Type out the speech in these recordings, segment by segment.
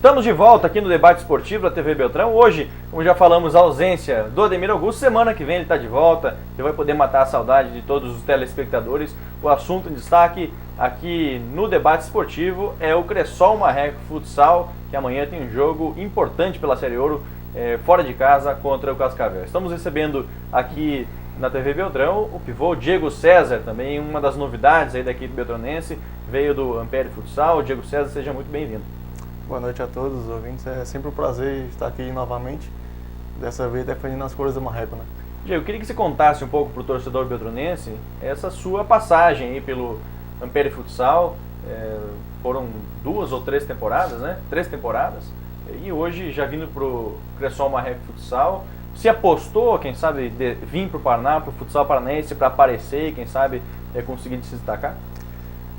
Estamos de volta aqui no Debate Esportivo da TV Beltrão. Hoje, como já falamos, a ausência do Ademir Augusto. Semana que vem ele está de volta e vai poder matar a saudade de todos os telespectadores. O assunto em destaque aqui no Debate Esportivo é o Cressol Marreco Futsal, que amanhã tem um jogo importante pela Série Ouro, fora de casa contra o Cascavel. Estamos recebendo aqui na TV Beltrão o pivô Diego César, também uma das novidades aí da equipe beltranense, veio do Ampere Futsal. Diego César, seja muito bem-vindo. Boa noite a todos os ouvintes, é sempre um prazer estar aqui novamente, dessa vez defendendo as cores do Marreco, né? Diego, eu queria que você contasse um pouco para o torcedor beltranense essa sua passagem aí pelo Ampere Futsal. Foram 2 ou 3 temporadas, né? 3 temporadas, e hoje já vindo para o Cressol Marreco Futsal. Se apostou, quem sabe, de vir para o Paraná, para o futsal paranaense, para aparecer e quem sabe conseguir se destacar?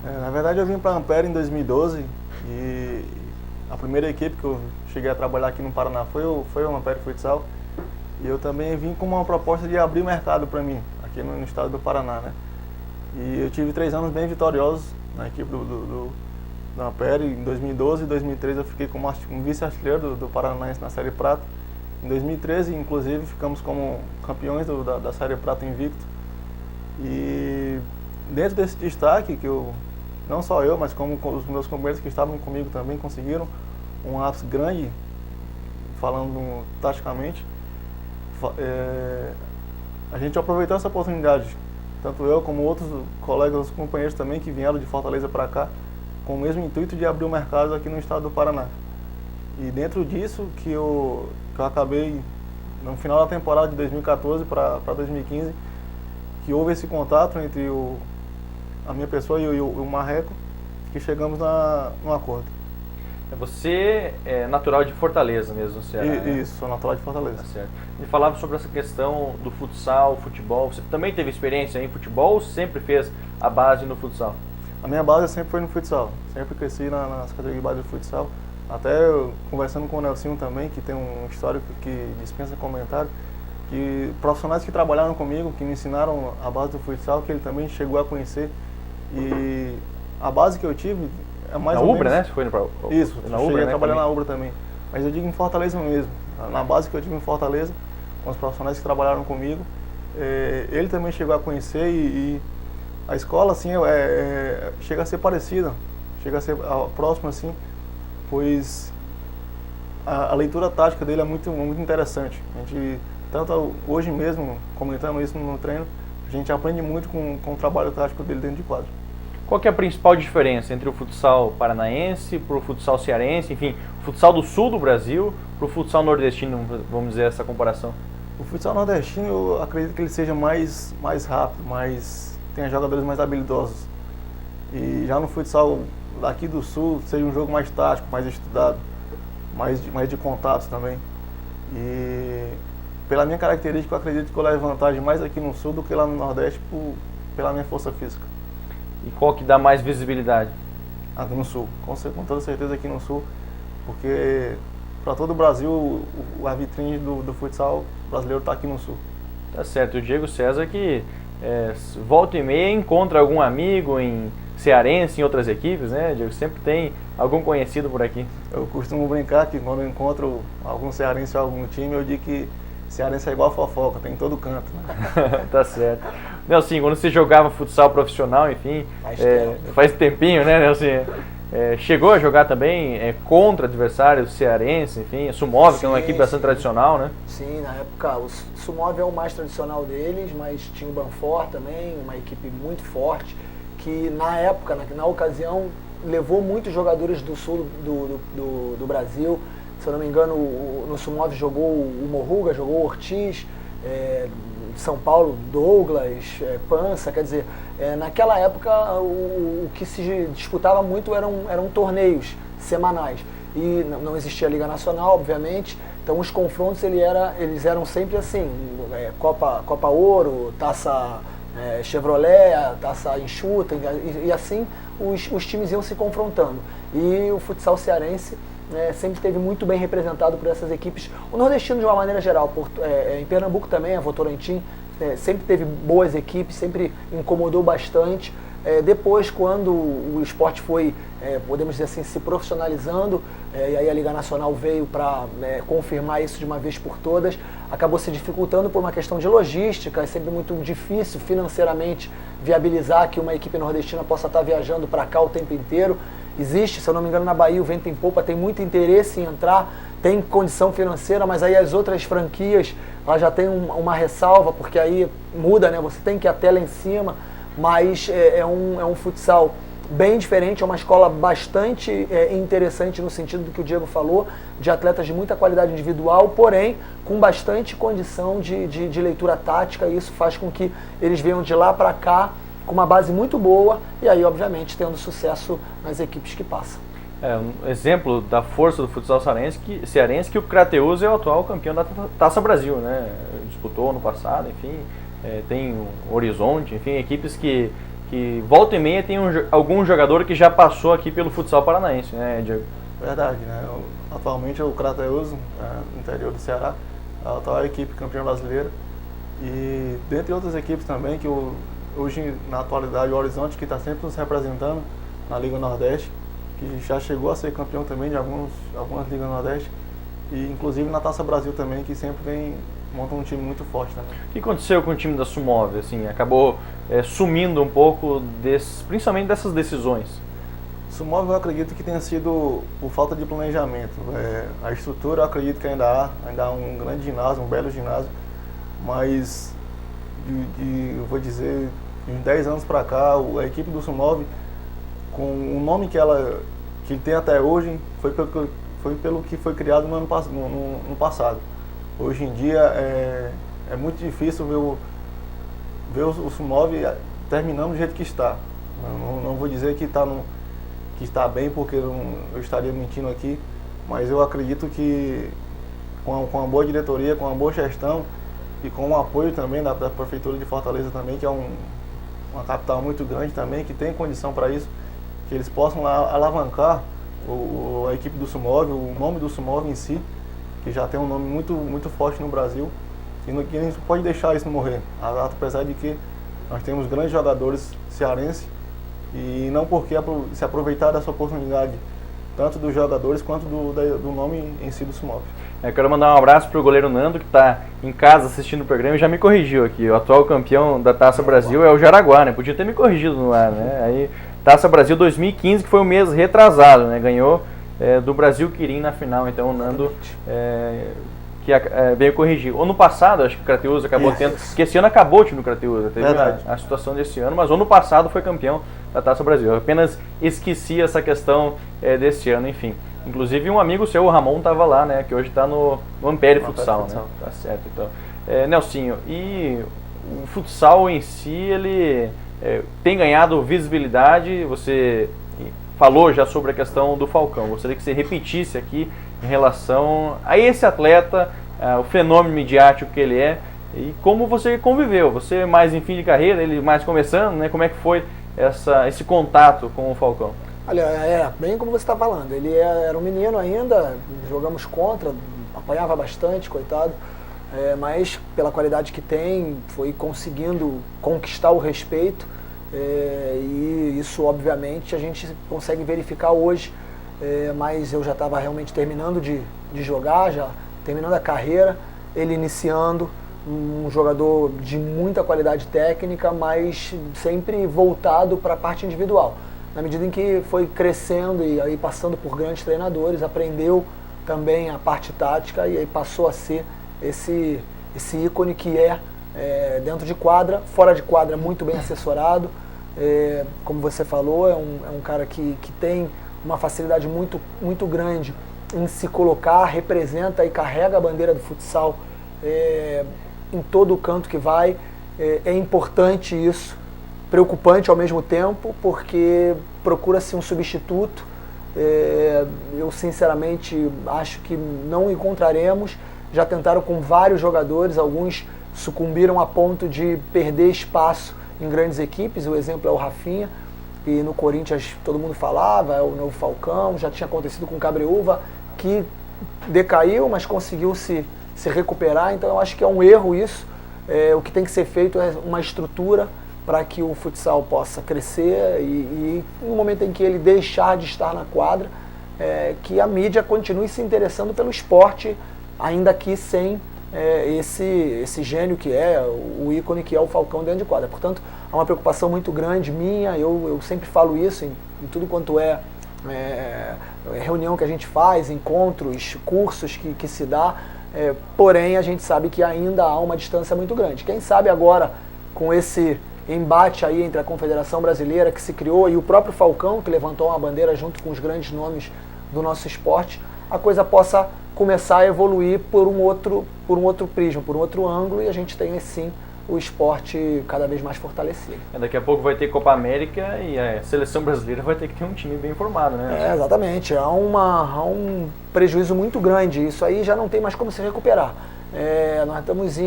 Na verdade eu vim para a Ampere em 2012 e a primeira equipe que eu cheguei a trabalhar aqui no Paraná foi o Ampere Futsal, e eu também vim com uma proposta de abrir mercado para mim, aqui no estado do Paraná, né? E eu tive 3 anos bem vitoriosos na equipe do Ampere. Em 2012 e 2013 eu fiquei como vice-artilheiro do Paranaense na Série Prata. Em 2013, inclusive, ficamos como campeões da Série Prata invicto. E dentro desse destaque, que não só eu, mas como os meus companheiros que estavam comigo também conseguiram um ápice grande, falando taticamente, a gente aproveitou essa oportunidade, tanto eu como outros colegas, outros companheiros também que vieram de Fortaleza para cá, com o mesmo intuito de abrir o mercado aqui no estado do Paraná. E dentro disso que eu acabei, no final da temporada de 2014 para 2015, que houve esse contato entre a minha pessoa e o Marreco, que chegamos num acordo. Você é natural de Fortaleza mesmo, no Ceará, né? Isso, sou natural de Fortaleza. Tá certo. E falava sobre essa questão do futsal, futebol. Você também teve experiência em futebol ou sempre fez a base no futsal? A minha base sempre foi no futsal. Sempre cresci nas categorias de base do futsal. Até conversando com o Nelsinho também, que tem um histórico que dispensa comentário, que profissionais que trabalharam comigo, que me ensinaram a base do futsal, que ele também chegou a conhecer. E a base que eu tive é mais na ou Ubra, menos... né? Você foi Isso, na cheguei Ubra, a né? trabalhar na Ubra também. Mas eu digo em Fortaleza mesmo. Na base que eu tive em Fortaleza, com os profissionais que trabalharam comigo, ele também chegou a conhecer e a escola, assim, chega a ser parecida, chega a ser próxima, assim, pois a leitura tática dele é muito interessante. A gente, tanto hoje mesmo, comentando isso no treino, a gente aprende muito com o trabalho tático dele dentro de quadro. Qual que é a principal diferença entre o futsal paranaense para o futsal cearense, enfim, o futsal do sul do Brasil para o futsal nordestino, vamos dizer, essa comparação? O futsal nordestino, eu acredito que ele seja mais rápido, tenha jogadores mais habilidosos. E já no futsal daqui do sul, seja um jogo mais tático, mais estudado, mais de contatos também. E pela minha característica, eu acredito que eu levo vantagem mais aqui no sul do que lá no nordeste pela minha força física. E qual que dá mais visibilidade? Aqui no sul, com toda certeza aqui no sul, porque para todo o Brasil a vitrine do futsal brasileiro está aqui no sul. Tá certo, o Diego César que volta e meia encontra algum amigo em cearense, em outras equipes, né, Diego? Sempre tem algum conhecido por aqui. Eu costumo brincar que quando eu encontro algum cearense ou algum time, eu digo que cearense é igual a fofoca, tem em todo canto, né? Tá certo. Nelson, quando você jogava futsal profissional, enfim, faz tempinho, né, Nelson? Chegou a jogar também contra adversários cearenses, enfim, a Sumov, que é uma equipe bastante tradicional, né? Sim, na época o Sumov é o mais tradicional deles, mas tinha o Banfort também, uma equipe muito forte, que na época, na ocasião, levou muitos jogadores do sul do Brasil. Se eu não me engano, no Sumov jogou o Morruga, jogou o Ortiz, São Paulo, Douglas, Pança, quer dizer, naquela época o que se disputava muito eram torneios semanais. E não existia Liga Nacional, obviamente, então os confrontos eles eram sempre assim, Copa Ouro, Taça Chevrolet, Taça Enxuta, e assim os times iam se confrontando. E o futsal cearense sempre esteve muito bem representado por essas equipes. O nordestino, de uma maneira geral, em Pernambuco também, a Votorantim sempre teve boas equipes, sempre incomodou bastante, Depois, quando o esporte foi, podemos dizer assim, se profissionalizando, e aí a Liga Nacional veio para confirmar isso de uma vez por todas, acabou se dificultando por uma questão de logística. É sempre muito difícil financeiramente viabilizar que uma equipe nordestina possa estar viajando para cá o tempo inteiro. Existe, se eu não me engano, na Bahia o Vento em Popa tem muito interesse em entrar, tem condição financeira, mas aí as outras franquias ela já tem uma ressalva, porque aí muda, né? Você tem que ir até lá em cima, mas é um futsal bem diferente, é uma escola bastante interessante no sentido do que o Diego falou, de atletas de muita qualidade individual, porém com bastante condição de leitura tática, e isso faz com que eles venham de lá para cá com uma base muito boa e aí, obviamente, tendo sucesso nas equipes que passam. Um exemplo da força do futsal cearense que o Crateus é o atual campeão da Taça Brasil, né? Disputou no passado, enfim, tem o Horizonte, enfim, equipes que volta e meia tem algum jogador que já passou aqui pelo futsal paranaense, né, Diego? Verdade, né? Atualmente o Crateus, no interior do Ceará, é a atual equipe campeã brasileira, e dentre outras equipes também, que hoje na atualidade o Horizonte, que está sempre nos representando na Liga Nordeste, que já chegou a ser campeão também de algumas Ligas Nordeste, e inclusive na Taça Brasil também, que sempre monta um time muito forte também. O que aconteceu com o time da Sumov? Assim, acabou sumindo um pouco, principalmente dessas decisões? Sumov eu acredito que tenha sido por falta de planejamento. A estrutura eu acredito que ainda há um grande ginásio, um belo ginásio, mas eu vou dizer, de 10 anos para cá, a equipe do Sumov, com o nome que tem até hoje, foi pelo que foi criado no passado. Hoje em dia é muito difícil ver o Sumov terminando do jeito que está. Não vou dizer que está bem, porque eu estaria mentindo aqui, mas eu acredito que com uma boa diretoria, com uma boa gestão e com o apoio também da Prefeitura de Fortaleza também, que é uma capital muito grande também, que tem condição para isso, que eles possam alavancar a equipe do Sumov, o nome do Sumov em si, que já tem um nome muito, muito forte no Brasil, e que a gente não pode deixar isso morrer, apesar de que nós temos grandes jogadores cearenses, e não porque se aproveitar dessa oportunidade, tanto dos jogadores quanto do nome em si do Sumov. Eu quero mandar um abraço para o goleiro Nando, que está em casa assistindo o programa e já me corrigiu aqui. O atual campeão da Taça Brasil é o Jaraguá, né? Podia ter me corrigido no ar, né? Aí, Taça Brasil 2015, que foi um mês retrasado, né? Ganhou do Brasil Quirim na final, então o Nando veio corrigir. Ano passado, acho que o Crateus acabou tendo, porque esse ano acabou o time do Crateus, teve a situação desse ano, mas ano passado foi campeão da Taça Brasil. Eu apenas esqueci essa questão desse ano, enfim. Inclusive um amigo seu, o Ramon, estava lá, né? Que hoje está no Ampere Futsal, né? Tá certo, então. Nelsinho, e o futsal em si, ele tem ganhado visibilidade. Você falou já sobre a questão do Falcão. Gostaria que você repetisse aqui em relação a esse atleta, o fenômeno midiático que ele é, e como você conviveu. Você mais em fim de carreira, ele mais começando, né? Como é que foi esse contato com o Falcão? Olha, bem como você está falando, ele era um menino ainda, jogamos contra, apanhava bastante, coitado, mas pela qualidade que tem, foi conseguindo conquistar o respeito, e isso obviamente a gente consegue verificar hoje, mas eu já estava realmente terminando de jogar, já terminando a carreira, ele iniciando, um jogador de muita qualidade técnica, mas sempre voltado para a parte individual. Na medida em que foi crescendo e aí passando por grandes treinadores, aprendeu também a parte tática e aí passou a ser esse ícone que dentro de quadra, fora de quadra muito bem assessorado. Como você falou, é um cara que tem uma facilidade muito, muito grande em se colocar, representa e carrega a bandeira do futsal em todo o canto que vai. É importante isso, preocupante ao mesmo tempo, porque procura-se um substituto. Eu sinceramente acho que não encontraremos. Já tentaram com vários jogadores, alguns sucumbiram a ponto de perder espaço em grandes equipes. O exemplo é o Rafinha, e no Corinthians todo mundo falava, é o novo Falcão. Já tinha acontecido com o Cabreúva, que decaiu, mas conseguiu se recuperar. Então eu acho que é um erro isso. O que tem que ser feito é uma estrutura para que o futsal possa crescer e no momento em que ele deixar de estar na quadra, que a mídia continue se interessando pelo esporte, ainda que sem esse gênio que é, o ícone que é o Falcão dentro de quadra. Portanto, há uma preocupação muito grande minha, eu sempre falo isso em tudo quanto reunião que a gente faz, encontros, cursos que se dá, porém a gente sabe que ainda há uma distância muito grande. Quem sabe agora, com esse embate aí entre a Confederação Brasileira que se criou e o próprio Falcão, que levantou uma bandeira junto com os grandes nomes do nosso esporte, a coisa possa começar a evoluir por um outro prisma, por um outro ângulo, e a gente tem sim o esporte cada vez mais fortalecido. Daqui a pouco vai ter Copa América e a seleção brasileira vai ter que ter um time bem formado, né? Exatamente. Há um prejuízo muito grande. Isso aí já não tem mais como se recuperar. Nós estamos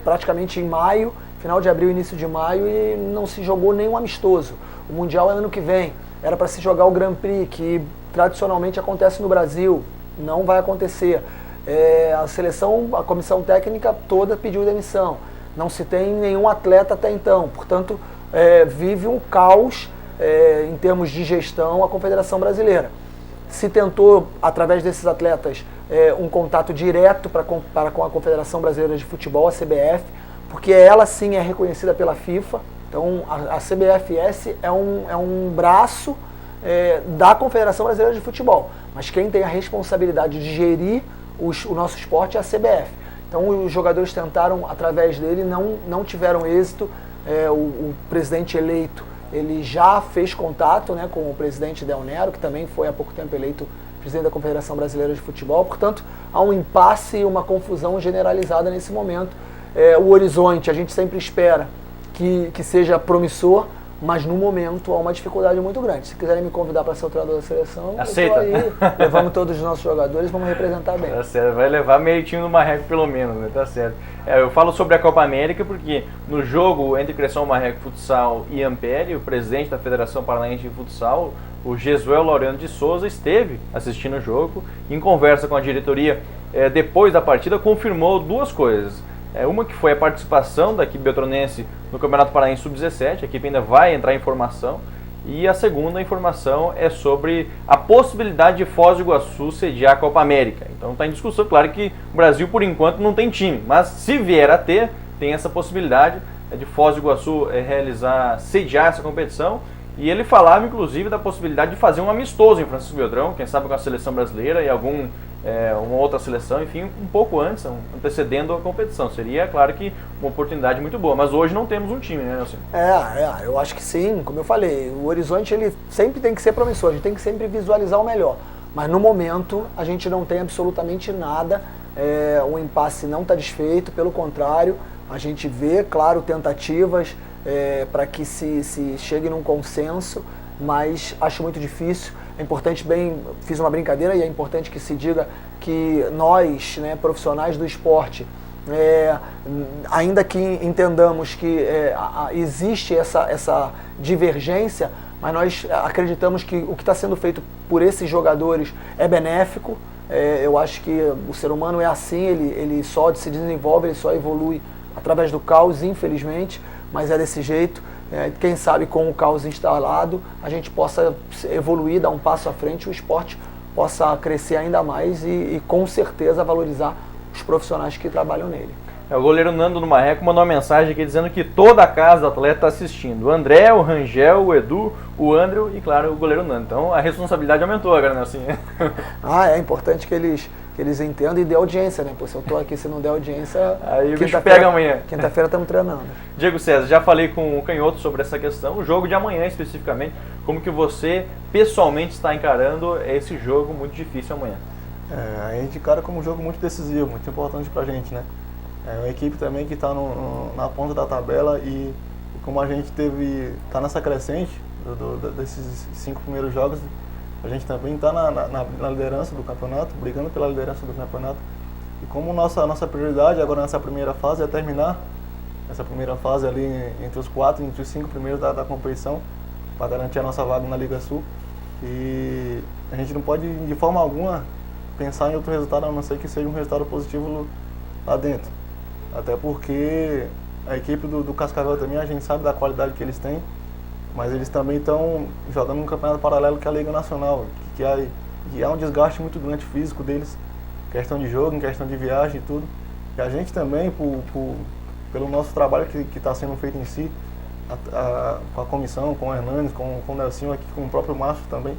praticamente em maio, final de abril, início de maio, e não se jogou nenhum amistoso. O Mundial é ano que vem. Era para se jogar o Grand Prix, que tradicionalmente acontece no Brasil. Não vai acontecer. A comissão técnica toda pediu demissão. Não se tem nenhum atleta até então. Portanto, vive um caos em termos de gestão a Confederação Brasileira. Se tentou, através desses atletas, um contato direto para com a Confederação Brasileira de Futebol, a CBF, porque ela sim é reconhecida pela FIFA. Então, a CBFS é um braço da Confederação Brasileira de Futebol. Mas quem tem a responsabilidade de gerir o nosso esporte é a CBF. Então os jogadores tentaram, através dele, não tiveram êxito. O presidente eleito, ele já fez contato, né, com o presidente Del Nero, que também foi há pouco tempo eleito presidente da Confederação Brasileira de Futebol. Portanto, há um impasse e uma confusão generalizada nesse momento. O horizonte, a gente sempre espera que seja promissor, mas no momento há uma dificuldade muito grande. Se quiserem me convidar para ser o treinador da seleção, aceita. Eu estou aí, levamos todos os nossos jogadores, vamos representar bem. Tá certo, vai levar meritinho no Marreco pelo menos, né? Tá certo. Eu falo sobre a Copa América porque no jogo entre Cressol Marreco Futsal e Ampere, o presidente da Federação Paranaense de Futsal, o Jesuel Laureano de Souza, esteve assistindo o jogo. Em conversa com a diretoria, depois da partida, confirmou duas coisas. Uma que foi a participação da equipe beltronense no Campeonato Paranaense Sub-17, a equipe ainda vai entrar em formação. E a segunda informação é sobre a possibilidade de Foz do Iguaçu sediar a Copa América. Então está em discussão, claro que o Brasil por enquanto não tem time, mas se vier a ter, tem essa possibilidade de Foz do Iguaçu sediar essa competição. E ele falava inclusive da possibilidade de fazer um amistoso em Francisco Beltrão, quem sabe com a seleção brasileira e uma outra seleção, enfim, um pouco antes, antecedendo a competição. Seria, claro que, uma oportunidade muito boa, mas hoje não temos um time, né, Nelson? Eu acho que sim, como eu falei, o horizonte ele sempre tem que ser promissor, a gente tem que sempre visualizar o melhor, mas no momento a gente não tem absolutamente nada, o impasse não está desfeito, pelo contrário, a gente vê, claro, tentativas para que se chegue num consenso, mas acho muito difícil. É importante, fiz uma brincadeira e é importante que se diga que nós, né, profissionais do esporte, ainda que entendamos que existe essa divergência, mas nós acreditamos que o que está sendo feito por esses jogadores é benéfico. Eu acho que o ser humano é assim, ele só se desenvolve, ele só evolui através do caos, infelizmente, mas é desse jeito. Quem sabe com o caos instalado a gente possa evoluir, dar um passo à frente, o esporte possa crescer ainda mais e com certeza valorizar os profissionais que trabalham nele. O goleiro Nando do Marreco mandou uma mensagem aqui dizendo que toda a casa do atleta está assistindo. O André, o Rangel, o Edu, o Andrew e, claro, o goleiro Nando. Então a responsabilidade aumentou agora, né? Assim. É importante que eles entendam e dê audiência, né? Pô, se eu tô aqui, se não der audiência, aí o bicho pega amanhã. Quinta-feira estamos treinando. Diego César, já falei com o Canhoto sobre essa questão, o jogo de amanhã especificamente, como que você pessoalmente está encarando esse jogo muito difícil amanhã? A gente encara como um jogo muito decisivo, muito importante pra gente, né? É uma equipe também que está na ponta da tabela e como a gente está nessa crescente desses 5 primeiros jogos, a gente também está na liderança do campeonato, brigando pela liderança do campeonato. E como nossa prioridade agora nessa primeira fase é terminar essa primeira fase ali entre os 5 primeiros da competição, para garantir a nossa vaga na Liga Sul. E a gente não pode de forma alguma pensar em outro resultado, a não ser que seja um resultado positivo lá dentro. Até porque a equipe do Cascavel também, a gente sabe da qualidade que eles têm, mas eles também estão jogando um campeonato paralelo que é a Liga Nacional, que é um desgaste muito grande físico deles, questão de jogo, em questão de viagem e tudo. E a gente também, pelo nosso trabalho que está sendo feito em si, com a comissão, com o Hernandes, com o Nelson aqui, com o próprio Márcio também,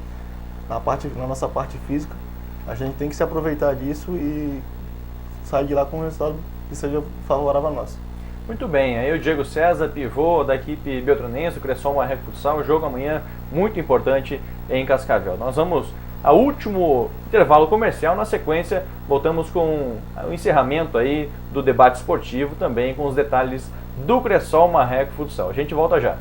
na nossa parte física, a gente tem que se aproveitar disso e sair de lá com um resultado que seja favorável a nós. Muito bem, aí o Diego César, pivô da equipe beltranense, o Cressol Marreco Futsal, jogo amanhã muito importante em Cascavel. Nós vamos ao último intervalo comercial, na sequência voltamos com o encerramento aí do debate esportivo, também com os detalhes do Cressol Marreco Futsal. A gente volta já.